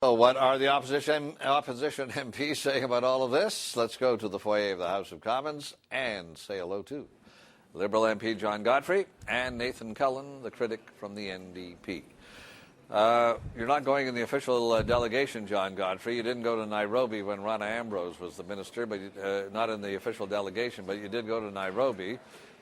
So what are the opposition MPs saying about all of this? Let's go to the foyer of the House of Commons and say hello to Liberal MP John Godfrey and Nathan Cullen, the critic from the NDP. You're not going in the official delegation, John Godfrey. You didn't go to Nairobi when Rana Ambrose was the minister, but not in the official delegation, but you did go to Nairobi.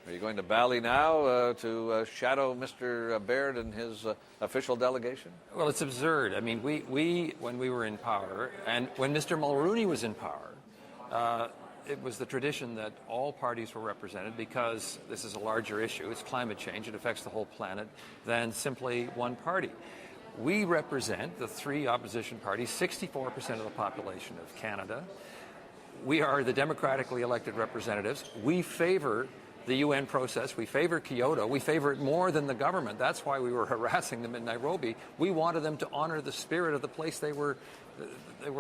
Are you going to Bali now to shadow Mr. Baird and his official delegation? Well, it's absurd. I mean, we when we were in power, and when Mr. Mulrooney was in power, it was the tradition that all parties were represented because this is a larger issue. It's climate change. It affects the whole planet than simply one party. We represent the three opposition parties, 64% of the population of Canada. We are the democratically elected representatives. We favor the UN process. We favor Kyoto. We favor it more than the government. That's why we were harassing them in Nairobi. We wanted them to honor the spirit of the place they were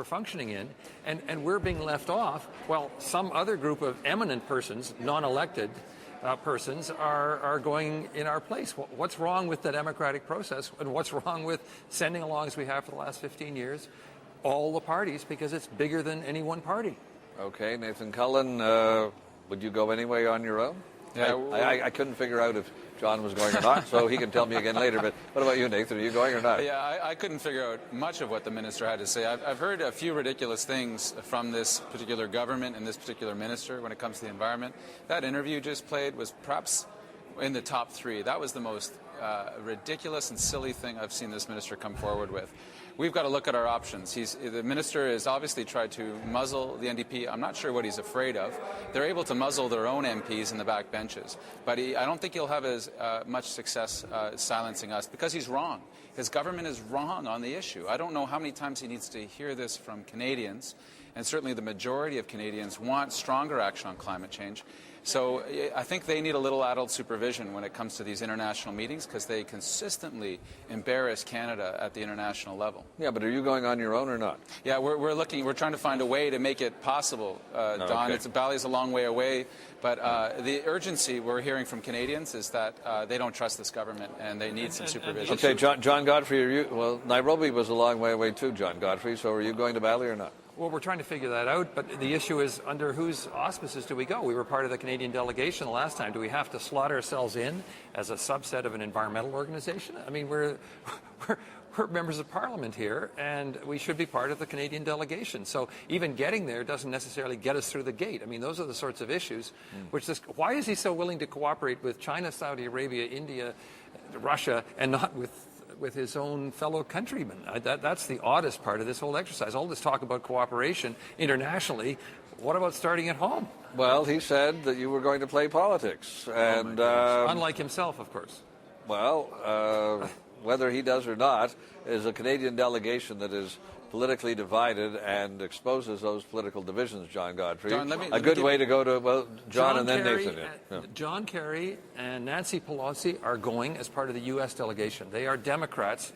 functioning in, and we're being left off. Well, some other group of eminent persons, non-elected persons, are going in our place. What's wrong with the democratic process, and what's wrong with sending along, as we have for the last 15 years, all the parties, because it's bigger than any one party? Okay, Nathan Cullen, would you go anyway on your own? Yeah, I couldn't figure out if John was going or not, so he can tell me again later. But what about you, Nathan? Are you going or not? Yeah, I couldn't figure out much of what the minister had to say. I've heard a few ridiculous things from this particular government and this particular minister when it comes to the environment. That interview you just played was perhaps in the top three. That was the most ridiculous and silly thing I've seen this minister come forward with. We've got to look at our options. The minister has obviously tried to muzzle the NDP. I'm not sure what he's afraid of. They're able to muzzle their own MPs in the back benches. But I don't think he'll have as much success silencing us because he's wrong. His government is wrong on the issue. I don't know how many times he needs to hear this from Canadians, and certainly the majority of Canadians want stronger action on climate change. So I think they need a little adult supervision when it comes to these international meetings because they consistently embarrass Canada at the international level. Yeah, but are you going on your own or not? Yeah, we're trying to find a way to make it possible, Don. Okay. Bali's a long way away, but the urgency we're hearing from Canadians is that they don't trust this government and they need some supervision. Okay, John Godfrey, Nairobi was a long way away too, John Godfrey, so are you going to Bali or not? Well, we're trying to figure that out, but the issue is under whose auspices do we go? We were part of the Canadian delegation the last time. Do we have to slot ourselves in as a subset of an environmental organization? I mean, we're members of Parliament here, and we should be part of the Canadian delegation. So even getting there doesn't necessarily get us through the gate. I mean, those are the sorts of issues why is he so willing to cooperate with China, Saudi Arabia, India, Russia, and not with his own fellow countrymen? That's the oddest part of this whole exercise. All this talk about cooperation internationally, what about starting at home? Well, he said that you were going to play politics. And unlike himself, of course. Well, whether he does or not, is a Canadian delegation that is politically divided and exposes those political divisions, John Godfrey. John, a good way to go to, John and then Nathan. Yeah. John Kerry and Nancy Pelosi are going as part of the U.S. delegation. They are Democrats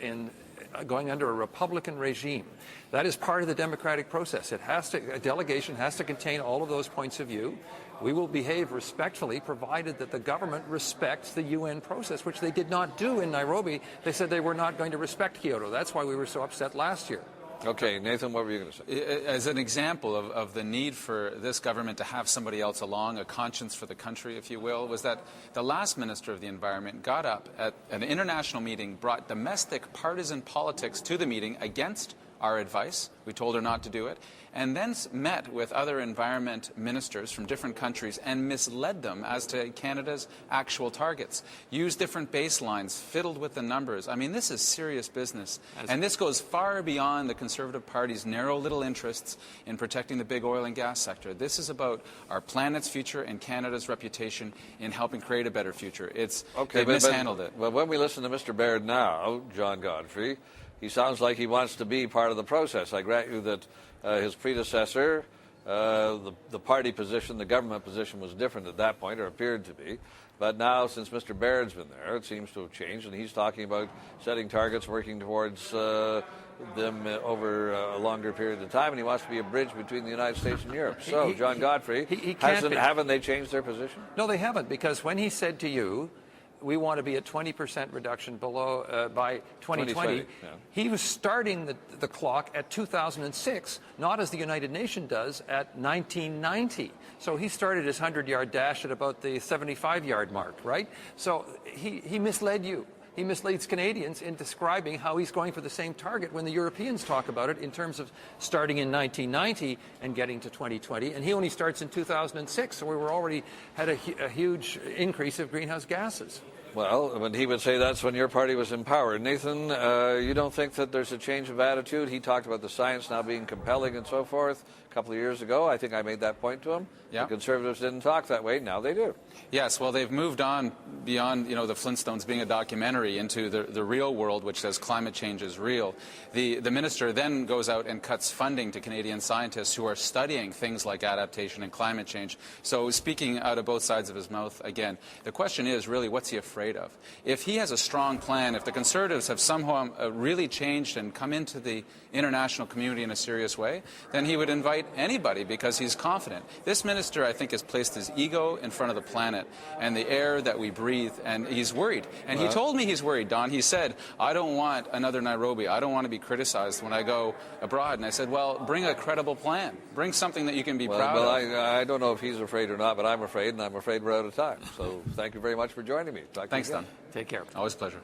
going under a Republican regime. That is part of the democratic process. A delegation has to contain all of those points of view. We will behave respectfully, provided that the government respects the UN process, which they did not do in Nairobi. They said they were not going to respect Kyoto. That's why we were so upset last year. Okay, Nathan, what were you going to say? As an example of the need for this government to have somebody else along, a conscience for the country, if you will, was that the last Minister of the Environment got up at an international meeting, brought domestic partisan politics to the meeting against our advice. We told her not to do it. And then met with other environment ministers from different countries and misled them as to Canada's actual targets. Used different baselines, fiddled with the numbers. I mean, this is serious business. And this goes far beyond the Conservative Party's narrow little interests in protecting the big oil and gas sector. This is about our planet's future and Canada's reputation in helping create a better future. They've mishandled it. Well, when we listen to Mr. Baird now, John Godfrey, he sounds like he wants to be part of the process. I grant you that his predecessor, the party position, the government position was different at that point, or appeared to be. But now, since Mr. Baird's been there, it seems to have changed, and he's talking about setting targets, working towards them over a longer period of time, and he wants to be a bridge between the United States and Europe. So, John Godfrey, haven't they changed their position? No, they haven't, because when he said to you, we want to be at 20% reduction below by 2020. Yeah. He was starting the clock at 2006, not as the United Nations does at 1990. So he started his 100-yard dash at about the 75-yard mark, right? So he misled you. He misleads Canadians in describing how he's going for the same target when the Europeans talk about it in terms of starting in 1990 and getting to 2020. And he only starts in 2006, so we were already had a huge increase of greenhouse gases. Well, when he would say that's when your party was in power. Nathan, you don't think that there's a change of attitude? He talked about the science now being compelling and so forth a couple of years ago. I think I made that point to him. Yeah. The Conservatives didn't talk that way. Now they do. Yes, well, they've moved on beyond, the Flintstones being a documentary into the real world, which says climate change is real. The minister then goes out and cuts funding to Canadian scientists who are studying things like adaptation and climate change. So speaking out of both sides of his mouth again, the question is really what's he afraid of? If he has a strong plan, if the Conservatives have somehow really changed and come into the international community in a serious way, then he would invite anybody because he's confident. This minister, I think, has placed his ego in front of the planet and the air that we breathe, and he's worried. And he told me he's worried, Don. He said, I don't want another Nairobi. I don't want to be criticized when I go abroad. And I said, well, bring a credible plan. Bring something that you can be proud of. I don't know if he's afraid or not, but I'm afraid, and I'm afraid we're out of time. So thank you very much for joining me. Thanks, Don. Take care. Always a pleasure.